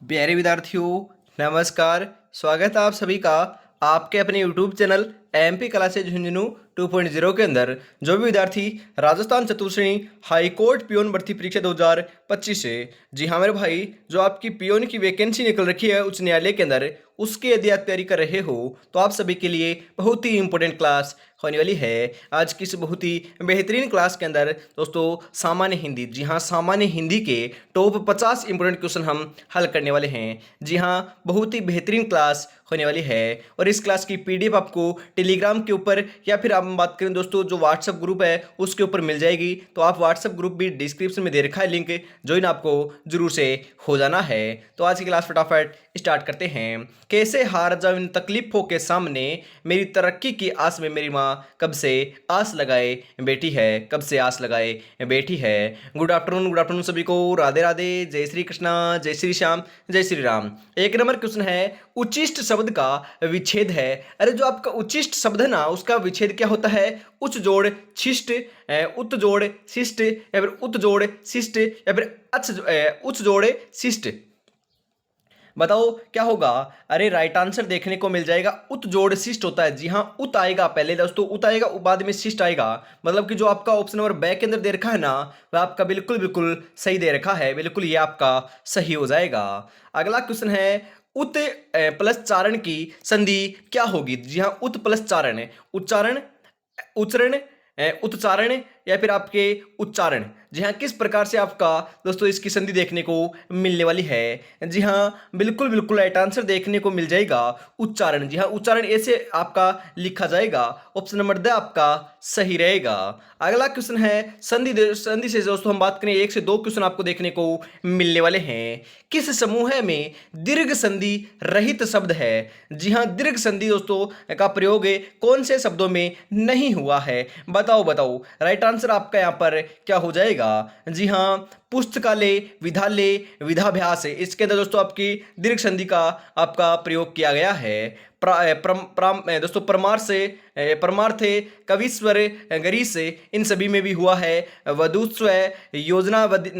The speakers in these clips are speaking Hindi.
प्यारे विद्यार्थियों, नमस्कार। स्वागत है आप सभी का आपके अपने YouTube channel MP classes Jhunjhunu 2.0 के अंदर। जो भी विद्यार्थी राजस्थान चतुर्थ श्रेणी हाई कोर्ट पियोन भर्ती परीक्षा 2025 से, जी हाँ मेरे भाई, जो आपकी पियोन की वैकेंसी निकल रखी है उच्च न्यायालय के अंदर, उसकी यदि आप तैयारी कर रहे हो तो आप सभी के लिए बहुत ही इंपॉर्टेंट क्लास होने वाली है। आज की इस बहुत ही बेहतरीन क्लास के अंदर दोस्तों सामान्य हिंदी, जी हाँ सामान्य हिंदी के टॉप 50 इंपॉर्टेंट क्वेश्चन हम हल करने वाले हैं। जी हाँ, बहुत ही बेहतरीन क्लास होने वाली है और इस क्लास की पीडीएफ आपको टेलीग्राम के ऊपर या फिर आप बात करें दोस्तों जो व्हाट्सएप ग्रुप है उसके ऊपर मिल जाएगी। तो आप व्हाट्सएप ग्रुप भी डिस्क्रिप्शन में दे रखा है लिंक, ज्वाइन आपको जरूर से हो जाना है। तो आज की क्लास फटाफट स्टार्ट करते हैं। कैसे हार जाऊं इन तकलीफों के सामने, मेरी तरक्की की आस में मेरी माँ कब से आस लगाए बैठी है, कब से आस लगाए बैठी है। गुड आफ्टरनून सभी को, राधे राधे, जय श्री कृष्णा, जय श्री श्याम, जय श्री राम। एक नंबर क्वेश्चन है, उच्चिष्ट शब्द का विच्छेद है। अरे जो आपका उच्चिष्ट शब्द है ना उसका विच्छेद क्या होता है? उच्च जोड़ शिष्ट, उत जोड़ शिष्ट या फिर उत जोड़ शिष्ट या फिर उच्च जोड़ शिष्ट। बताओ क्या होगा? अरे राइट आंसर देखने को मिल जाएगा उत जोड़ शिष्ट होता है। जी हाँ, उत आएगा पहले दोस्तों, उत आएगा बाद में शिष्ट आएगा। मतलब कि जो आपका ऑप्शन नंबर ब के अंदर दे रखा है ना वह आपका बिल्कुल बिल्कुल सही दे रखा है, बिल्कुल ये आपका सही हो जाएगा। अगला क्वेश्चन है, उत प्लस चारण की संधि क्या होगी? जी हाँ, उत प्लस चारण, उच्चारण, उच्चरण, उच्चारण या फिर आपके उच्चारण। जी हाँ, किस प्रकार से आपका दोस्तों इसकी संधि देखने को मिलने वाली है? जी हाँ, बिल्कुल बिल्कुल राइट आंसर देखने को मिल जाएगा उच्चारण। जी हाँ, उच्चारण ऐसे आपका लिखा जाएगा। ऑप्शन नंबर द आपका सही रहेगा। अगला क्वेश्चन है, संधि से दोस्तों हम बात करें 1 से 2 क्वेश्चन आपको देखने को मिलने वाले हैं। किस समूह में दीर्घ संधि रहित शब्द है? जी हाँ, दीर्घ संधि दोस्तों का प्रयोग कौन से शब्दों में नहीं हुआ है? बताओ बताओ, राइट आंसर आपका यहाँ पर क्या हो जाएगा? जी हाँ, पुस्तकालय, विद्यालय, विद्याभ्यास है। इसके अंदर दोस्तों आपकी दीर्घ संधि का आपका प्रयोग किया गया है। दोस्तों परमार्थ, कविस्वर, गरीस, इन सभी में भी हुआ है। वधुस्व, योजनावधि,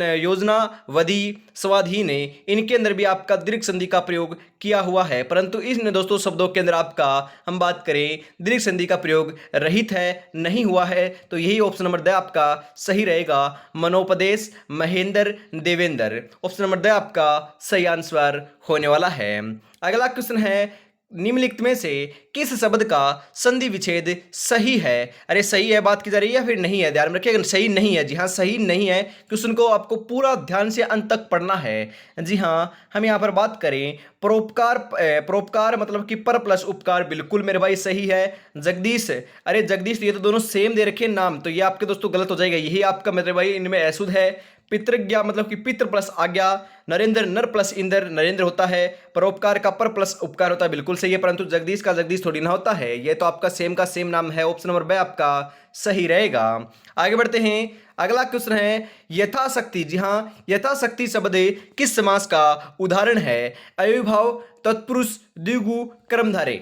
स्वाधीन, इनके अंदर भी आपका दीर्घ संधि का प्रयोग किया हुआ है। परंतु इन दोस्तों शब्दों के अंदर आपका हम बात करें दीर्घ संधि का प्रयोग रहित है, नहीं हुआ है। तो यही ऑप्शन नंबर द आपका सही रहेगा। मनोपदेश, Mahendra, Devendra, option number D आपका सही आंसर होने वाला है। अगला क्वेश्चन है, निम्नलिखित में से किस शब्द का संधि विच्छेद सही है? अरे सही है बात की जा रही है या फिर नहीं है? ध्यान में रखिएगा, सही नहीं है। जी हाँ, सही नहीं है। क्वेश्चन को आपको पूरा ध्यान से अंत तक पढ़ना है। जी हाँ, हम यहाँ पर बात करें परोपकार, परोपकार मतलब कि पर प्लस उपकार, बिल्कुल मेरे भाई सही है। जगदीश, अरे जगदीश ये तो दोनों सेम दे रखे नाम, तो ये आपके दोस्तों गलत हो जाएगा। यही आपका मेरे भाई इनमें ऐसुद है। पितृज्ञा मतलब कि पितृ प्लस आज्ञा। नरेंद्र, नर प्लस इंद्र, नरेंद्र होता है। परोपकार का पर प्लस उपकार होता है, बिल्कुल सही है। परंतु जगदीश का जगदीश थोड़ी ना होता है, ये तो आपका सेम का सेम नाम है। ऑप्शन नंबर ब आपका सही रहेगा। आगे बढ़ते हैं। अगला क्वेश्चन है, यथाशक्ति, जी हाँ यथाशक्ति शब्द किस समास का उदाहरण है? अव्ययीभाव, तत्पुरुष, द्विगु, कर्मधारय।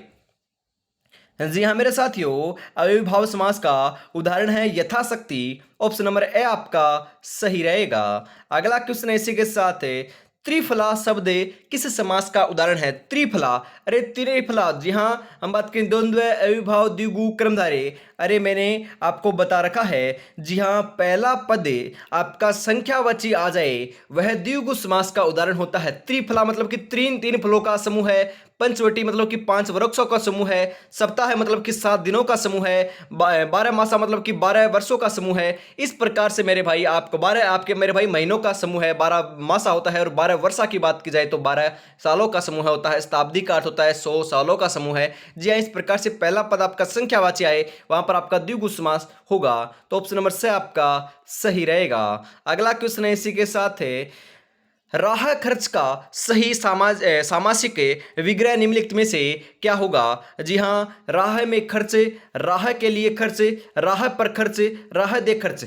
जी हाँ मेरे साथियों, अव्ययीभाव समास का उदाहरण है यथाशक्ति। ऑप्शन नंबर ए आपका सही रहेगा। अगला क्वेश्चन इसी के साथ है, त्रिफला शब्द किस समास का उदाहरण है? त्रिफला, अरे त्रिफला, जी हाँ हम बात करें द्वंद्व, अव्ययीभाव, द्विगु, कर्मधारय। अरे मैंने आपको बता रखा है। जी हाँ, पहला पद आपका संख्यावाची आ जाए वह द्विगु समास का उदाहरण होता है। त्रिफला मतलब कि तीन तीन फलों का समूह है। पंचवटी मतलब कि 5 वृक्षों का समूह है। सप्ताह मतलब कि 7 दिनों का समूह है। 12 मासा मतलब कि 12 वर्षों का समूह है। इस प्रकार से मेरे भाई आपको 12 आपके मेरे भाई महीनों का समूह है। 12 मासा होता है और 12 वर्षा की बात की जाए तो 12 सालों का समूह होता है। शताब्दी का अर्थ होता है 100 सालों का समूह है। जी हाँ, इस प्रकार से पहला पद आपका संख्यावाची आए वहां पर आपका द्विगु समास होगा। तो ऑप्शन नंबर से आपका सही रहेगा। अगला क्वेश्चन है इसी के साथ है, राह खर्च का सही सामासिक विग्रह निम्नलिखित में से क्या होगा? जी हाँ, राह में खर्च, राह के लिए खर्च, राह पर खर्च, राह दे खर्च।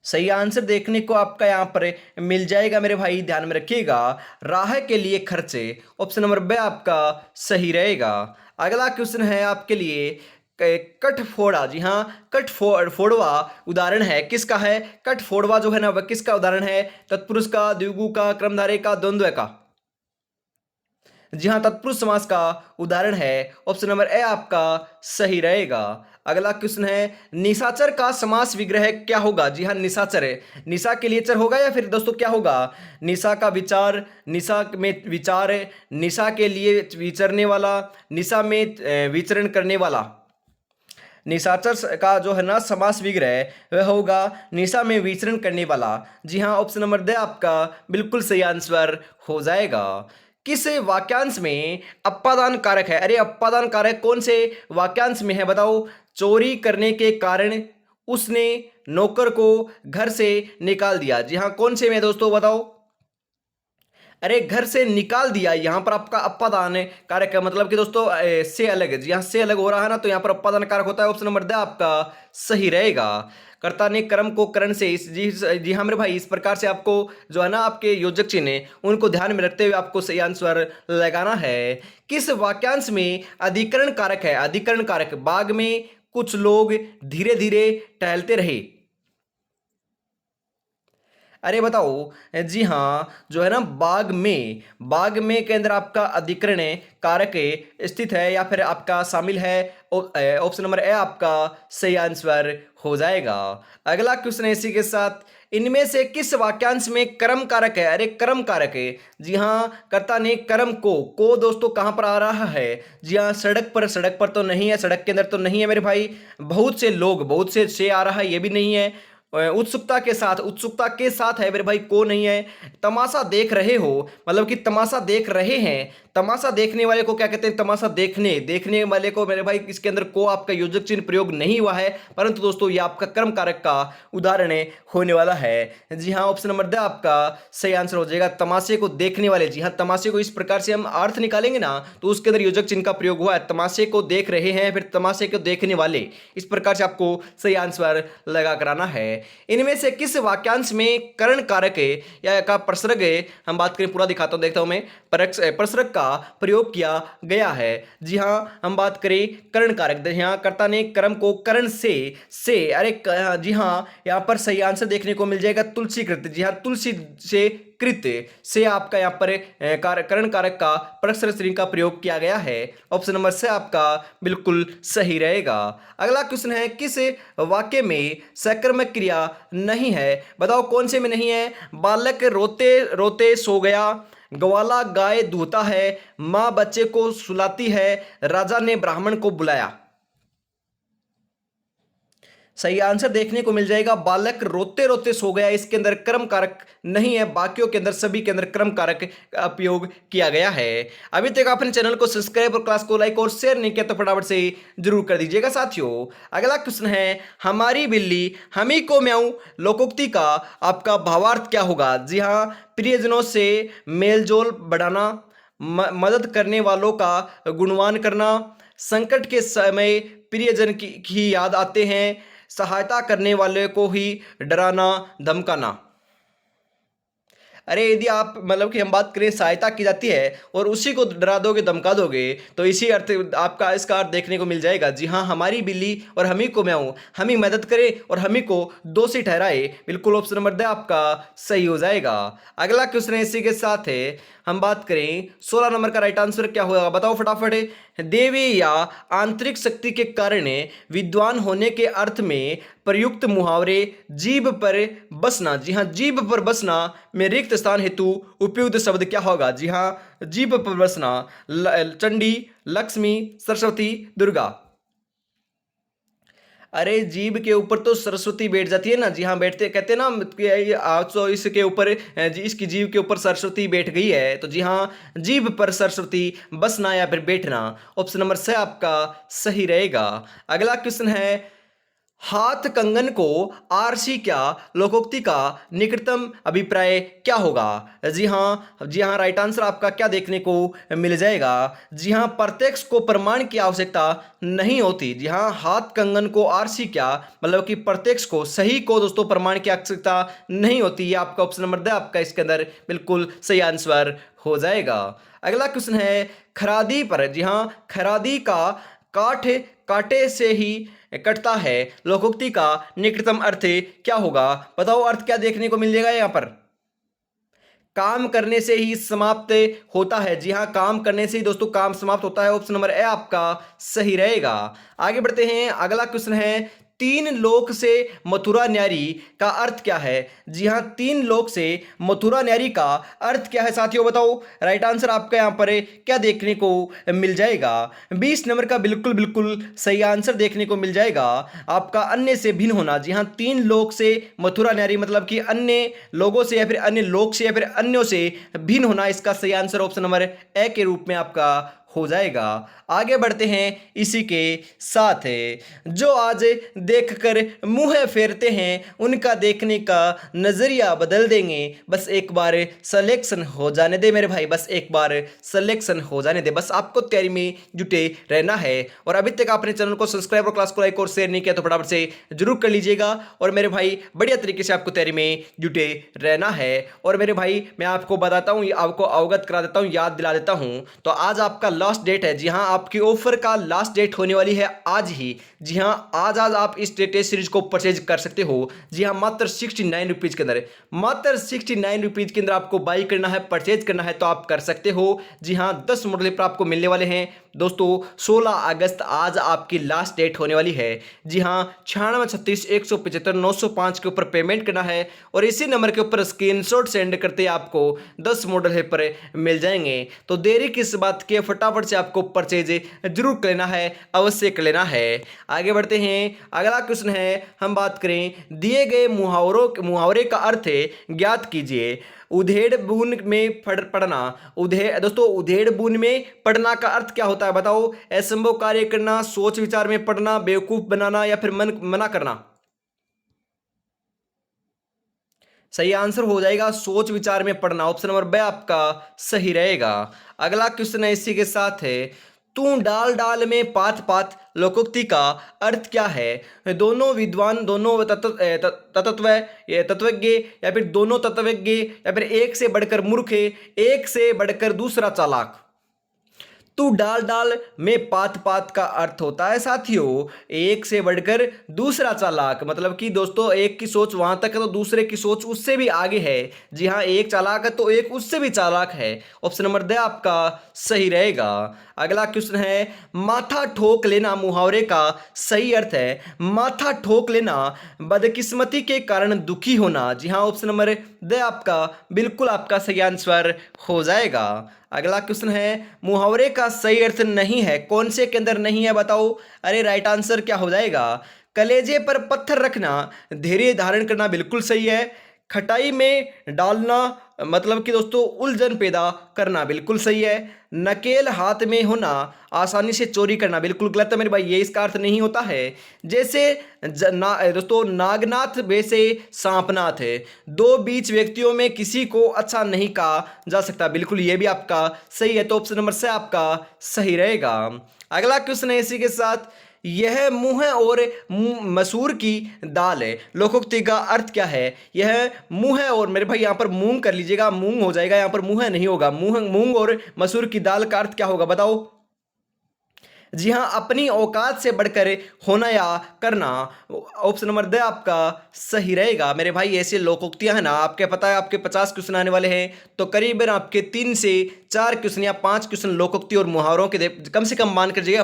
सही आंसर देखने को आपका यहाँ पर मिल जाएगा मेरे भाई, ध्यान में रखिएगा। राह के लिए खर्च, ऑप्शन नंबर बी आपका सही रहेगा। अगला क्वेश्चन है आपके लिए, कठफोड़ा, जी हाँ, कठफोड़वा उदाहरण है, किसका है? कठफोड़वा जो है ना, वह किसका उदाहरण है? तत्पुरुष का, द्विगु का, कर्मधारय का, द्वंद्व का? जी हाँ, तत्पुरुष समास का उदाहरण है। ऑप्शन नंबर ए आपका सही रहेगा। अगला क्वेश्चन है, निशाचर का समास विग्रह क्या होगा? जी हाँ, निशाचर है, निशा के लिए चर होगा या फिर दोस्तों क्या होगा? निशा का विचार, निशा में विचार, निशा के लिए विचरने वाला, निशा में विचरण करने वाला। निशाचर का जो है ना समास विग्रह वह होगा निशा में विचरण करने वाला। जी हाँ, ऑप्शन नंबर द आपका बिल्कुल सही आंसर हो जाएगा। किस वाक्यांश में अपादान कारक है? अरे अपादान कारक कौन से वाक्यांश में है बताओ? चोरी करने के कारण उसने नौकर को घर से निकाल दिया। जी हाँ, कौन से में दोस्तों बताओ? अरे घर से निकाल दिया, यहां पर आपका अपादान कारक है, मतलब कि दोस्तों से अलग है। यहां से अलग हो रहा है ना, तो यहां पर अपादान कारक होता है। ऑप्शन नंबर द आपका सही रहेगा। कर्ता ने कर्म को करण से जी हाँ मेरे भाई, इस प्रकार से आपको जो है ना आपके योजक चिन्ह है उनको ध्यान में रखते हुए आपको सही आंसर लगाना है। किस वाक्यांश में अधिकरण कारक है? अधिकरण कारक, बाग में कुछ लोग धीरे धीरे टहलते रहे। अरे बताओ, जी हाँ, जो है ना बाग में के अंदर आपका अधिकरण कारक स्थित है या फिर आपका शामिल है? ऑप्शन नंबर ए आपका सही आंसर हो जाएगा। अगला क्वेश्चन है इसी के साथ, इनमें से किस वाक्यांश में कर्म कारक है? अरे कर्म कारक है, जी हाँ, कर्ता ने कर्म को दोस्तों कहां पर आ रहा है? जी हाँ, सड़क पर तो नहीं है, सड़क के अंदर तो नहीं है मेरे भाई। बहुत से आ रहा है, ये भी नहीं है। उत्सुकता के साथ है मेरे भाई, को नहीं है। तमाशा देख रहे हो, मतलब कि तमाशा देख रहे हैं। तमाशा देखने वाले को क्या कहते हैं? तमाशा देखने वाले को मेरे भाई, इसके अंदर को आपका योजक चिन्ह प्रयोग नहीं हुआ है, परंतु दोस्तों ये आपका कर्म कारक का उदाहरण होने वाला है। जी हाँ, ऑप्शन नंबर द आपका सही आंसर हो जाएगा। तमाशे को देखने वाले, जी हाँ, तमाशे को इस प्रकार से हम अर्थ निकालेंगे ना, तो उसके अंदर योजक चिन्ह का प्रयोग हुआ है। तमाशे को देख रहे हैं, फिर तमाशे को देखने वाले, इस प्रकार से आपको सही आंसर लगा कराना है। इनमें से किस वाक्यांश में कर्ण कारक या का प्रसर्ग हम बात करें, पूरा दिखाता हूं, देखता हूं मैं, प्रसर्ग का प्रयोग किया गया है। जी हां, हम बात करें कर्ण कारक, यहां कर्ता ने कर्म को कर्ण से अरे जी हां, यहां पर सही आंसर देखने को मिल जाएगा तुलसी कृत। जी हां, तुलसी से कृत से आपका यहां पर कर्ण कारक का प्रसर्ग श्रेणी का प्रयोग किया गया है। ऑप्शन नंबर से आपका बिल्कुल सही रहेगा। अगला क्वेश्चन है, किस वाक्य में सकर्मक क्रिया नहीं है? बताओ कौन से में नहीं है? बालक रोते रोते सो गया, ग्वाला गाय दूहता है, मां बच्चे को सुलाती है, राजा ने ब्राह्मण को बुलाया। सही आंसर देखने को मिल जाएगा बालक रोते रोते सो गया, इसके अंदर कर्म कारक नहीं है। बाकियों के अंदर सभी के अंदर कर्म कारक का उपयोग किया गया है। अभी तक आपने चैनल को सब्सक्राइब और क्लास को लाइक और शेयर नहीं किया तो फटाफट से जरूर कर दीजिएगा साथियों। अगला क्वेश्चन है, हमारी बिल्ली हमी को म्याऊं लोकोक्ति का आपका भावार्थ क्या होगा? जी हाँ, प्रियजनों से मेलजोल बढ़ाना, मदद करने वालों का गुणगान करना, संकट के समय प्रियजन की याद आते हैं, सहायता करने वाले को ही डराना धमकाना। अरे यदि आप मतलब कि हम बात करें सहायता की जाती है और उसी को डरा दोगे धमका दोगे, तो इसी अर्थ आपका इसका अर्थ देखने को मिल जाएगा। जी हाँ, हमारी बिल्ली और हमी को म्याऊं, हमी मदद करे और हमी को दोषी ठहराए। बिल्कुल ऑप्शन नंबर द आपका सही हो जाएगा। अगला क्वेश्चन है इसी के साथ है, हम बात करें 16 नंबर का राइट आंसर क्या होगा बताओ फटाफट। देवी या आंतरिक शक्ति के कारण विद्वान होने के अर्थ में प्रयुक्त मुहावरे जीभ पर बसना। जी हाँ, जीभ पर बसना में रिक्त स्थान हेतु उपयुक्त शब्द क्या होगा? जी हाँ, जीभ पर बसना चंडी, लक्ष्मी, सरस्वती, दुर्गा। अरे जीभ के ऊपर तो सरस्वती बैठ जाती है ना। जी हाँ, बैठते कहते हैं ना कि आज तो इसके ऊपर इसकी जीभ के ऊपर सरस्वती बैठ गई है, तो जी हाँ, जीभ पर सरस्वती बसना या फिर बैठना। ऑप्शन नंबर से आपका सही रहेगा। अगला क्वेश्चन है, हाथ कंगन को आरसी क्या लोकोक्ति का निकटतम अभिप्राय क्या होगा? जी हाँ, राइट आंसर आपका क्या देखने को मिल जाएगा? जी हाँ, प्रत्यक्ष को प्रमाण की आवश्यकता नहीं होती। जी हाँ, हाथ कंगन को आरसी क्या मतलब कि प्रत्यक्ष को, सही को दोस्तों प्रमाण की आवश्यकता नहीं होती। ये आपका ऑप्शन नंबर द आपका इसके अंदर बिल्कुल सही आंसर हो जाएगा। अगला क्वेश्चन है, खरादी पर। जी हाँ, खरादी का काठ कांटे से ही कटता है, लोकोक्ति का निकटतम अर्थ क्या होगा? बताओ अर्थ क्या देखने को मिल जाएगा यहाँ पर? काम करने से ही समाप्त होता है। जी हाँ, काम करने से ही दोस्तों काम समाप्त होता है। ऑप्शन नंबर ए आपका सही रहेगा। आगे बढ़ते हैं, अगला क्वेश्चन है, तीन लोक से मथुरा न्यारी का अर्थ क्या है? जी हाँ, तीन लोक से मथुरा न्यारी का अर्थ क्या है साथियों? बताओ राइट आंसर आपका यहाँ पर क्या देखने को मिल जाएगा? 20 नंबर का बिल्कुल बिल्कुल सही आंसर देखने को मिल जाएगा आपका, अन्य से भिन्न होना। जी हाँ, तीन लोक से मथुरा न्यारी मतलब कि अन्य लोगों से या फिर अन्य लोक से या फिर अन्यों से भिन्न होना, इसका सही आंसर ऑप्शन नंबर ए के रूप में आपका हो जाएगा। आगे बढ़ते हैं इसी के साथ, जो आज देखकर मुंह फेरते हैं उनका देखने का नजरिया बदल देंगे। बस एक बार सिलेक्शन हो जाने दे मेरे भाई, बस एक बार सिलेक्शन हो जाने दे। बस आपको तैयारी में जुटे रहना है। और अभी तक आपने चैनल को सब्सक्राइब और क्लास को लाइक और शेयर नहीं किया तो फटाफट से जरूर कर लीजिएगा। और मेरे भाई बढ़िया तरीके से आपको तैयारी में जुटे रहना है। और मेरे भाई मैं आपको बताता हूँ, आपको अवगत करा देता हूँ, याद दिला देता हूँ। तो आज आपका लास्ट डेट है। जी हाँ, आपकी ऑफर का लास्ट डेट होने वाली है आज ही। जी हाँ, आज आप इस टेस्ट सीरीज को परचेज कर सकते हो। जी हाँ, मात्र 69 रुपीज के अंदर, मात्र 69 रुपीज के अंदर आपको बाई करना है, परचेज करना है तो आप कर सकते हो। जी हाँ, 10 मॉडल पेपर आपको मिलने वाले हैं दोस्तों। 16 अगस्त आज आपकी लास्ट डेट होने वाली है। जी हाँ, 9636 175 905 के ऊपर पेमेंट करना है और इसी नंबर के ऊपर स्क्रीनशॉट सेंड करते आपको 10 मॉडल पेपर मिल जाएंगे। तो देरी किस बात की, फटाफट से आपको परचेज जरूर कर लेना है, अवश्य कर लेना है। आगे बढ़ते हैं, अगला क्वेश्चन है, हम बात करें दिए गए मुहावरे का अर्थ ज्ञात कीजिए। उधेड़ बुन में पढ़ना, दोस्तों उधेड़ बुन में पढ़ना का अर्थ क्या होता है? बताओ। असंभव कार्य करना, सोच विचार में पढ़ना, बेवकूफ बनाना या फिर मना करना। सही आंसर हो जाएगा सोच विचार में पढ़ना, ऑप्शन नंबर बी आपका सही रहेगा। अगला क्वेश्चन है इसी के साथ है, तू डाल डाल में पात पात लोकोक्ति का अर्थ क्या है? दोनों विद्वान, दोनों तत्वज्ञ या फिर दोनों तत्वज्ञ या फिर एक से बढ़कर मूर्ख, एक से बढ़कर दूसरा चालाक। तू डाल डाल में पात पात का अर्थ होता है साथियों एक से बढ़कर दूसरा चालाक, मतलब कि दोस्तों एक की सोच वहां तक है तो दूसरे की सोच उससे भी आगे है। जी हाँ, एक चालाक है तो एक उससे भी चालाक है। ऑप्शन नंबर द आपका सही रहेगा। अगला क्वेश्चन है, माथा ठोक लेना मुहावरे का सही अर्थ है। माथा ठोक लेना बदकिस्मती के कारण दुखी होना। जी हाँ, ऑप्शन नंबर द आपका बिल्कुल आपका सही आंसर हो जाएगा। अगला क्वेश्चन है, मुहावरे का सही अर्थ नहीं है, कौन से के अंदर नहीं है बताओ? अरे राइट आंसर क्या हो जाएगा? कलेजे पर पत्थर रखना, धैर्य धारण करना बिल्कुल सही है। खटाई में डालना मतलब कि दोस्तों उलझन पैदा करना बिल्कुल सही है। नकेल हाथ में होना, आसानी से चोरी करना बिल्कुल गलत है मेरे भाई, ये इसका अर्थ नहीं होता है। जैसे दोस्तों नागनाथ वैसे सांपनाथ है, दो बीच व्यक्तियों में किसी को अच्छा नहीं कहा जा सकता, बिल्कुल ये भी आपका सही है। तो ऑप्शन नंबर से आपका सही रहेगा। अगला क्वेश्चन है इसी के साथ, यह मुंह और मसूर की दाल है, लोकोक्ति का अर्थ क्या है? यह मुंह है और मेरे भाई यहाँ पर मूंग कर लीजिएगा, मूंग हो जाएगा, यहाँ पर मुंह नहीं होगा। मूंग और मसूर की दाल का अर्थ क्या होगा बताओ? जी हाँ, अपनी औकात से बढ़कर होना या करना, ऑप्शन नंबर द आपका सही रहेगा। मेरे भाई ऐसे लोकोक्तियां हैं ना, आपके पता है आपके 50 क्वेश्चन आने वाले हैं तो करीबन आपके 3 से 4 क्वेश्चन या 5 क्वेश्चन लोकोक्ति और मुहावरों के कम से कम मान कर जाइएगा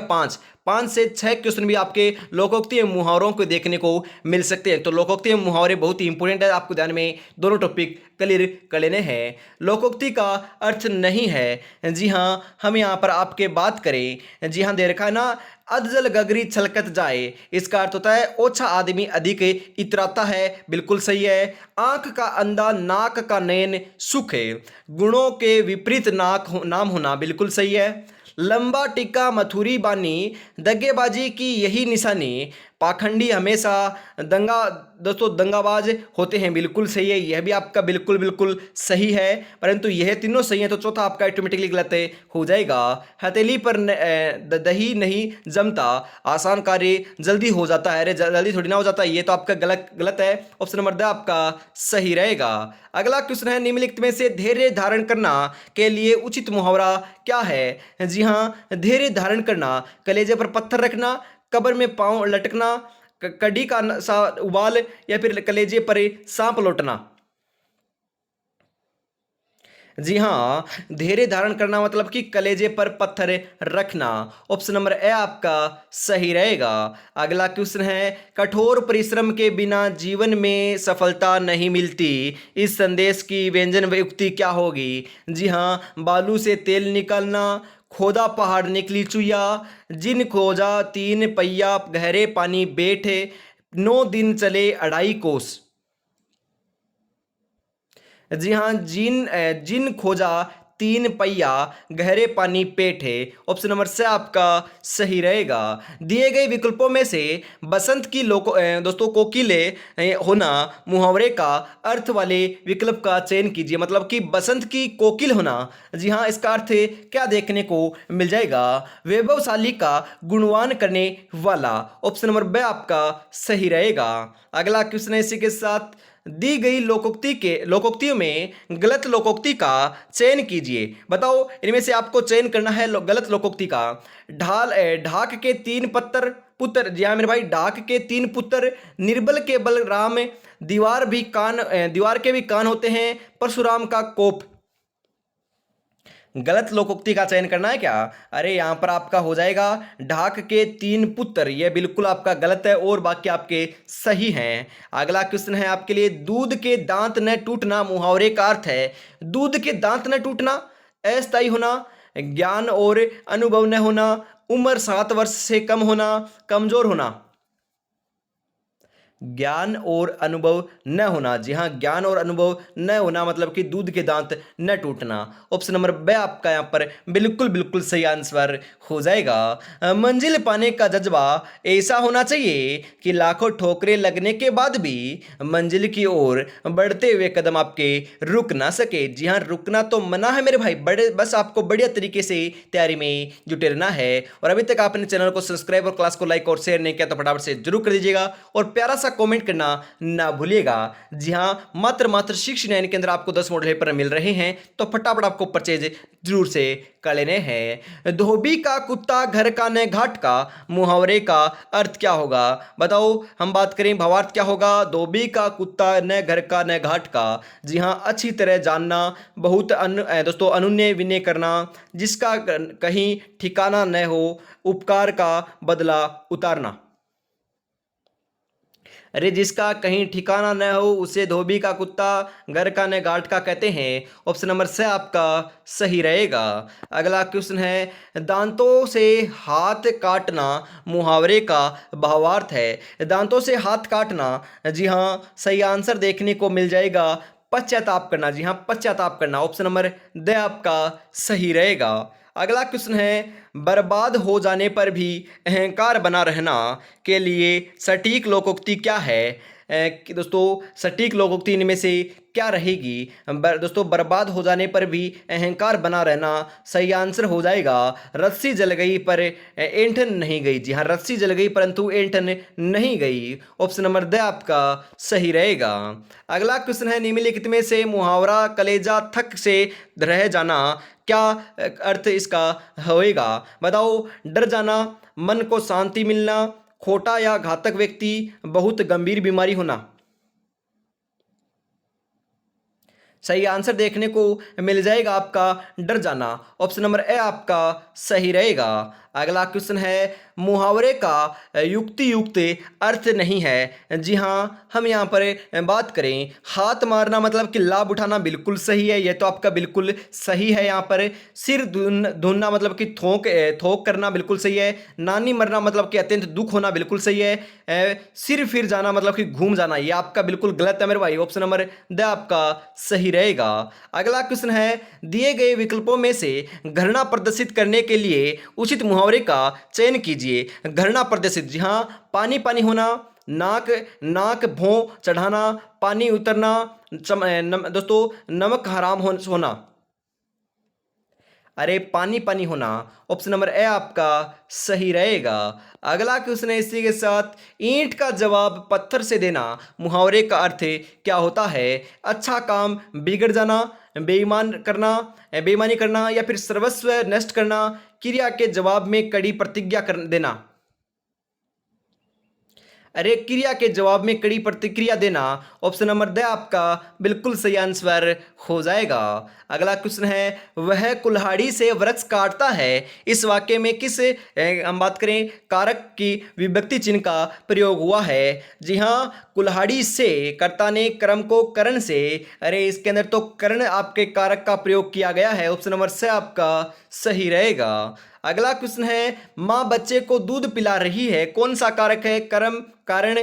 5 से 6 क्वेश्चन भी आपके लोकोक्ति एवं मुहावरों को देखने को मिल सकते हैं। तो लोकोक्ति एवं मुहावरे बहुत ही इंपॉर्टेंट है, आपको ध्यान में दोनों टॉपिक क्लियर कर लेने हैं। लोकोक्ति का अर्थ नहीं है, जी हाँ, हम यहाँ पर आपके बात करें, जी हाँ दे रखा है ना, अधजल गगरी छलकत जाए, इसका अर्थ होता है ओछा आदमी अधिक इतराता है, बिल्कुल सही है। आंख का अंधा नाक का नयन सुख है, गुणों के विपरीत नाम होना, बिल्कुल सही है। लंबा टिक्का मथुरी बानी, दगेबाजी की यही निशानी, पाखंडी हमेशा दंगा दोस्तों दंगाबाज होते हैं, बिल्कुल सही है, यह भी आपका बिल्कुल बिल्कुल सही है, परंतु यह तीनों सही है तो चौथा आपका ऑटोमेटिकली गलत हो जाएगा। हथेली पर दही नहीं जमता, आसान कार्य जल्दी हो जाता है, अरे जल्दी थोड़ी ना हो जाता है, ये तो आपका गलत गलत है। ऑप्शन नंबर द आपका सही रहेगा। अगला क्वेश्चन है, निम्नलिखित में से धैर्य धारण करना के लिए उचित मुहावरा क्या है? जी हाँ, धैर्य धारण करना, कलेजे पर पत्थर रखना, कब्र में पांव लटकना, कड़ी का सा उबाल, या फिर कलेजे पर सांप लौटना। जी हाँ, धैर्य धारण करना मतलब कि कलेजे पर पत्थर रखना। ऑप्शन नंबर ए आपका सही रहेगा। अगला क्वेश्चन है, कठोर परिश्रम के बिना जीवन में सफलता नहीं मिलती, इस संदेश की व्यंजन युक्ति क्या होगी? जी हाँ, बालू से तेल निकालना, खोदा पहाड़ निकली चुया, जिन खोजा 3 पहिया गहरे पानी बैठे, 9 दिन चले 2.5 कोस। जी हाँ, जिन खोजा 3 पहिया गहरे पानी पेट है। ऑप्शन नंबर से आपका सही रहेगा। दिए गए विकल्पों में से बसंत की दोस्तों कोकिले होना मुहावरे का अर्थ वाले विकल्प का चयन कीजिए, मतलब कि बसंत की कोकिल होना। जी हाँ, इसका अर्थ क्या देखने को मिल जाएगा? वैभवशाली का गुणवान करने वाला। ऑप्शन नंबर बी आपका सही रहेगा। अगला क्वेश्चन है इसी के साथ, दी गई लोकोक्तियों में गलत लोकोक्ति का चयन कीजिए। बताओ इनमें से आपको चयन करना है गलत लोकोक्ति का। ढाक के 3 पुत्र, जी हाँ मेरे भाई, ढाक के 3 पुत्र, निर्बल के बल राम, दीवार के भी कान होते हैं, परशुराम का कोप। गलत लोकोक्ति का चयन करना है क्या? अरे यहाँ पर आपका हो जाएगा ढाक के 3 पुत्र, यह बिल्कुल आपका गलत है और बाकी आपके सही हैं। अगला क्वेश्चन है आपके लिए, दूध के दांत न टूटना मुहावरे का अर्थ है? दूध के दांत न टूटना, अस्थायी होना, ज्ञान और अनुभव न होना, उम्र 7 वर्ष से कम होना, कमजोर होना। ज्ञान और अनुभव न होना। जी हाँ, ज्ञान और अनुभव न होना मतलब कि दूध के दांत न टूटना। ऑप्शन नंबर बी आपका यहाँ पर बिल्कुल बिल्कुल सही आंसर हो जाएगा। मंजिल पाने का जज्बा ऐसा होना चाहिए कि लाखों ठोकरें लगने के बाद भी मंजिल की ओर बढ़ते हुए कदम आपके रुक ना सके। जी हाँ, रुकना तो मना है मेरे भाई, बस आपको बढ़िया तरीके से तैयारी में जुटे रहना है। और अभी तक आपने चैनल को सब्सक्राइब और क्लास को लाइक और शेयर नहीं किया तो फटाफट से जरूर कर दीजिएगा और प्यारा सा कमेंट करना ना भूलिएगा। जी हाँ, मात्र 69 के अंदर आपको 10 मॉडल पेपर मिल रहे हैं, तो फटाफट आपको परचेज जरूर से कर लेने हैं। धोबी का कुत्ता घर का न घाट का मुहावरे का अर्थ क्या होगा? बताओ, हम बात करें भावार्थ क्या होगा? धोबी का कुत्ता न घर का न घाट का। जी हाँ, अच्छी तरह जानना, बहुत दोस्तों अनुन्य विनय करना, जिसका कहीं ठिकाना न हो, उपकार का बदला उतारना। अरे जिसका कहीं ठिकाना न हो उसे धोबी का कुत्ता, घर का न घाट का कहते हैं। ऑप्शन नंबर से आपका सही रहेगा। अगला क्वेश्चन है, दांतों से हाथ काटना मुहावरे का भावार्थ है? दांतों से हाथ काटना, जी हाँ सही आंसर देखने को मिल जाएगा पश्चाताप करना। जी हाँ, पश्चाताप करना। ऑप्शन नंबर द आपका सही रहेगा। अगला क्वेश्चन है, बर्बाद हो जाने पर भी अहंकार बना रहना के लिए सटीक लोकोक्ति क्या है? कि दोस्तों सटीक लोकोक्ति इनमें से क्या रहेगी? दोस्तों बर्बाद हो जाने पर भी अहंकार बना रहना, सही आंसर हो जाएगा रस्सी जल गई पर ऐंठन नहीं गई। जी हाँ, रस्सी जल गई परंतु ऐंठन नहीं गई। ऑप्शन नंबर द आपका सही रहेगा। अगला क्वेश्चन है, निम्नलिखित में से मुहावरा कलेजा थक से रह जाना क्या अर्थ इसका होएगा? बताओ, डर जाना, मन को शांति मिलना, खोटा या घातक व्यक्ति, बहुत गंभीर बीमारी होना। सही आंसर देखने को मिल जाएगा आपका डर जाना। ऑप्शन नंबर ए आपका सही रहेगा। अगला क्वेश्चन है, मुहावरे का युक्ति युक्त अर्थ नहीं है। जी हाँ, हम यहाँ पर बात करें हाथ मारना मतलब कि लाभ उठाना, बिल्कुल सही है, यह तो आपका बिल्कुल सही है। यहाँ पर सिर धुनना मतलब कि थोक करना, बिल्कुल सही है। नानी मरना मतलब कि अत्यंत दुख होना, बिल्कुल सही है। सिर फिर जाना मतलब कि घूम जाना, यह आपका बिल्कुल गलत है मेरे भाई। ऑप्शन नंबर द आपका सही रहेगा। अगला क्वेश्चन है, दिए गए विकल्पों में से घृणा प्रदर्शित करने के लिए उचित मुहावरा मुहावरे का चयन कीजिए। घृणा प्रदर्शित, जी हाँ, पानी पानी होना, नाक नाक भौं चढ़ाना, पानी उतरना, दोस्तों नमक हराम होना। अरे पानी पानी होना, ऑप्शन नंबर ए आपका सही रहेगा। अगला क्वेश्चन है इसी के साथ, ईंट का जवाब पत्थर से देना मुहावरे का अर्थ क्या होता है? अच्छा काम बिगड़ जाना, बेईमानी करना या फिर सर्वस्व नष्ट करना, क्रिया के जवाब में कड़ी प्रतिज्ञा कर देना। अरे क्रिया के जवाब में कड़ी प्रतिक्रिया देना, ऑप्शन नंबर द आपका बिल्कुल सही आंसर हो जाएगा। अगला क्वेश्चन है, वह कुल्हाड़ी से वृक्ष काटता है, इस वाक्य में किस हम बात करें कारक की विभक्ति चिन्ह का प्रयोग हुआ है? जी हाँ, कुल्हाड़ी से, कर्ता ने कर्म को करण से, अरे इसके अंदर तो करण आपके कारक का प्रयोग किया गया है, ऑप्शन नंबर से आपका सही रहेगा। अगला क्वेश्चन है, माँ बच्चे को दूध पिला रही है, कौन सा कारक है? कर्म, कारण,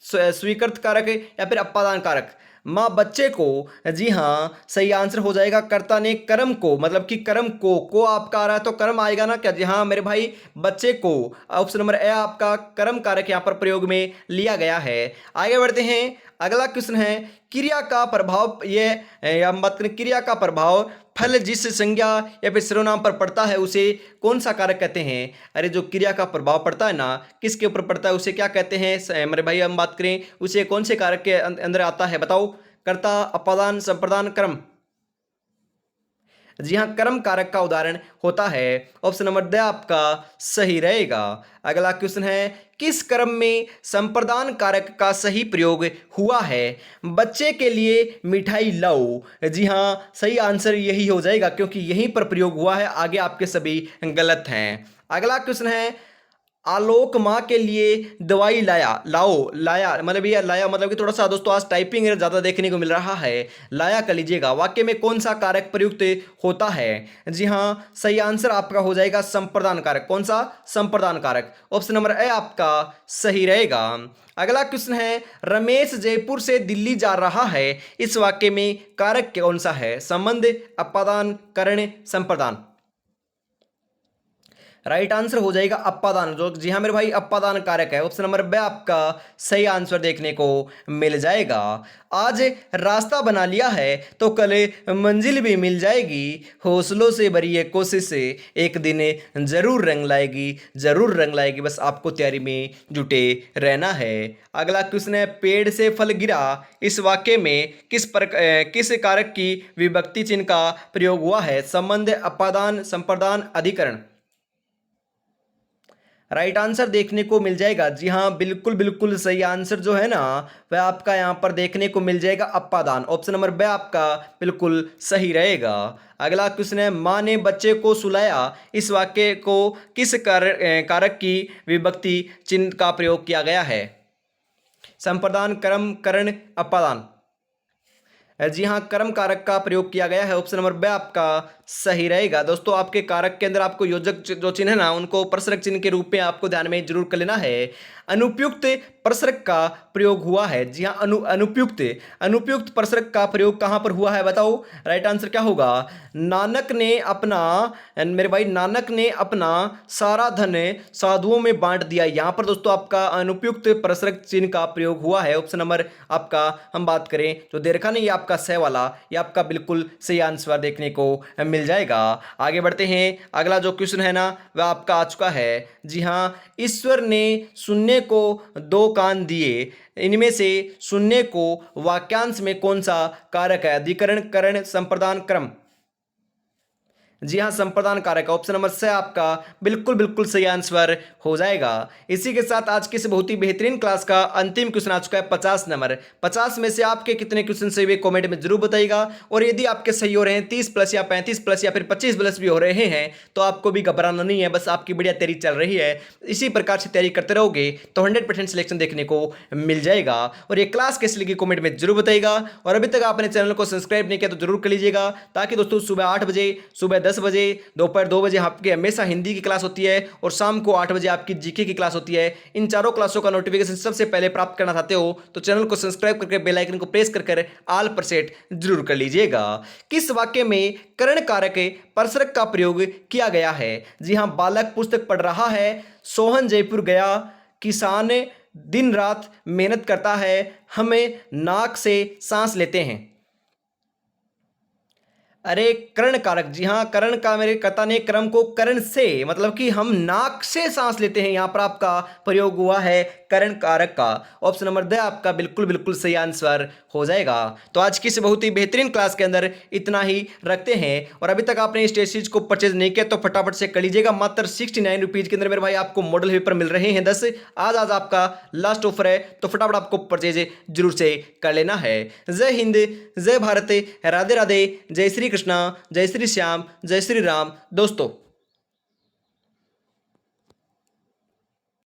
स्वीकृत कारक या फिर अपादान कारक? माँ बच्चे को, जी हाँ सही आंसर हो जाएगा कर्ता ने कर्म को, मतलब कि कर्म को आपका आ रहा है तो कर्म आएगा ना क्या? जी हाँ मेरे भाई, बच्चे को, ऑप्शन नंबर ए आपका कर्म कारक यहाँ पर प्रयोग में लिया गया है। आगे बढ़ते हैं। अगला क्वेश्चन है, क्रिया का प्रभाव, ये हम बात करें क्रिया का प्रभाव फल जिस संज्ञा या फिर सर्वनाम पर पड़ता है उसे कौन सा कारक कहते हैं? अरे जो क्रिया का प्रभाव पड़ता है ना, किसके ऊपर पड़ता है उसे क्या कहते हैं मेरे भाई? हम बात करें उसे कौन से कारक के अंदर आता है, बताओ? कर्ता, अपादान, संप्रदान, कर्म? जी हाँ, कर्म कारक का उदाहरण होता है, ऑप्शन नंबर द आपका सही रहेगा। अगला क्वेश्चन है, किस कर्म में संप्रदान कारक का सही प्रयोग हुआ है? बच्चे के लिए मिठाई लाओ, जी हाँ सही आंसर यही हो जाएगा क्योंकि यहीं पर प्रयोग हुआ है, आगे आपके सभी गलत हैं। अगला क्वेश्चन है, आलोक माँ के लिए दवाई लाया मतलब ये लाया मतलब कि थोड़ा सा दोस्तों आज टाइपिंग ज़्यादा देखने को मिल रहा है, लाया कर लीजिएगा। वाक्य में कौन सा कारक प्रयुक्त होता है? जी हाँ सही आंसर आपका हो जाएगा संप्रदान कारक। कौन सा? संप्रदान कारक, ऑप्शन नंबर ए आपका सही रहेगा। अगला क्वेश्चन है, रमेश जयपुर से दिल्ली जा रहा है, इस वाक्य में कारक कौन सा है? संबंध, अपादान, करण, संप्रदान? राइट आंसर हो जाएगा अपादान, जो जी हाँ मेरे भाई अपादान कारक है, ऑप्शन नंबर बी आपका सही आंसर देखने को मिल जाएगा। आज रास्ता बना लिया है तो कल मंजिल भी मिल जाएगी, हौसलों से भरी ये कोशिश से एक दिन जरूर रंग लाएगी, जरूर रंग लाएगी, बस आपको तैयारी में जुटे रहना है। अगला क्वेश्चन है, पेड़ से फल गिरा, इस वाक्य में किस कारक की विभक्ति चिन्ह का प्रयोग हुआ है? संबंध, अपादान, संप्रदान, अधिकरण? राइट आंसर देखने को मिल जाएगा, जी हाँ बिल्कुल बिल्कुल सही आंसर जो है ना वह आपका यहाँ पर देखने को मिल जाएगा अपादान, ऑप्शन नंबर बी आपका बिल्कुल सही रहेगा। अगला क्वेश्चन है, माँ ने बच्चे को सुलाया, इस वाक्य को किस कारक की विभक्ति चिन्ह का प्रयोग किया गया है? संप्रदान, कर्म, करण, अपादान? जी हाँ कर्म कारक का प्रयोग किया गया है, ऑप्शन नंबर बी आपका सही रहेगा। दोस्तों आपके कारक के अंदर आपको योजक जो चिन्ह है ना उनको प्रसरक चिन्ह के रूप में आपको ध्यान में जरूर कर लेना है। अनुपयुक्त प्रसरक का प्रयोग हुआ है, जी हाँ अनुपयुक्त प्रसरक का प्रयोग कहाँ पर हुआ है बताओ? राइट आंसर क्या होगा? नानक ने अपना सारा धन साधुओं में बांट दिया, यहाँ पर दोस्तों आपका अनुपयुक्त प्रसरक चिन्ह का प्रयोग हुआ है, ऑप्शन नंबर आपका हम बात करें जो दे रखा नहीं ये आपका सह वाला, ये आपका बिल्कुल सही आंसर देखने को मिल जाएगा। आगे बढ़ते हैं। अगला जो क्वेश्चन है ना वह आपका आ चुका है, जी हाँ, ईश्वर ने सुनने को 2 कान दिए, इनमें से सुनने को वाक्यांश में कौन सा कारक है? अधिकरण, करण, संप्रदान, क्रम? जी हाँ संप्रदान कारक, ऑप्शन नंबर से आपका बिल्कुल बिल्कुल सही आंसर हो जाएगा। इसी के साथ आज की इस बहुत ही बेहतरीन क्लास का अंतिम क्वेश्चन आ चुका है 50 नंबर। 50 में से आपके कितने क्वेश्चन सही हुए कमेंट में जरूर बताइएगा, और यदि आपके सही हो रहे हैं 30 प्लस या 35 प्लस या फिर 25 प्लस भी हो रहे हैं तो आपको भी घबराना नहीं है, बस आपकी बढ़िया तैयारी चल रही है। इसी प्रकार से तैयारी करते रहोगे तो 100% सिलेक्शन देखने को मिल जाएगा। और ये क्लास कैसी लगी कमेंट में जरूर बताइएगा, और अभी तक आपने चैनल को सब्सक्राइब नहीं किया तो जरूर कर लीजिएगा, ताकि दोस्तों सुबह 8 बजे, सुबह 10 बजे, दोपहर 2 बजे आपकी हमेशा हिंदी की क्लास होती है और शाम को 8 बजे आपकी जीके की क्लास होती है। इन चारों क्लासों का नोटिफिकेशन सबसे पहले प्राप्त करना चाहते हो तो चैनल को सब्सक्राइब करके बेल आइकन को प्रेस कर ऑल पर सेट जरूर कर लीजिएगा। किस वाक्य में करण कारक परसरक का प्रयोग किया गया है? जी हाँ, बालक पुस्तक पढ़ रहा है, सोहन जयपुर गया, किसान दिन रात मेहनत करता है, हमें नाक से सांस लेते हैं। अरे कर्ण कारक, जी हाँ, कर्ण का मेरे कथा ने क्रम को कर्ण से, मतलब कि हम नाक से सांस लेते हैं, यहां पर आपका प्रयोग हुआ है कर्ण कारक का। ऑप्शन नंबर 2 आपका बिल्कुल बिल्कुल सही आंसर हो जाएगा। तो आज की इस बहुत ही बेहतरीन क्लास के अंदर इतना ही रखते हैं। और अभी तक आपने इस टेस्ट सीरीज को परचेज नहीं किया तो फटाफट से कर लीजिएगा। मात्र 69 रुपीज के अंदर मेरे भाई आपको मॉडल पेपर मिल रहे हैं 10। आज आपका लास्ट ऑफर है तो फटाफट आपको परचेज जरूर से कर लेना है। जय हिंद, जय भारत, राधे राधे, जय श्री कृष्णा, जय श्री श्याम, जय श्री राम दोस्तों।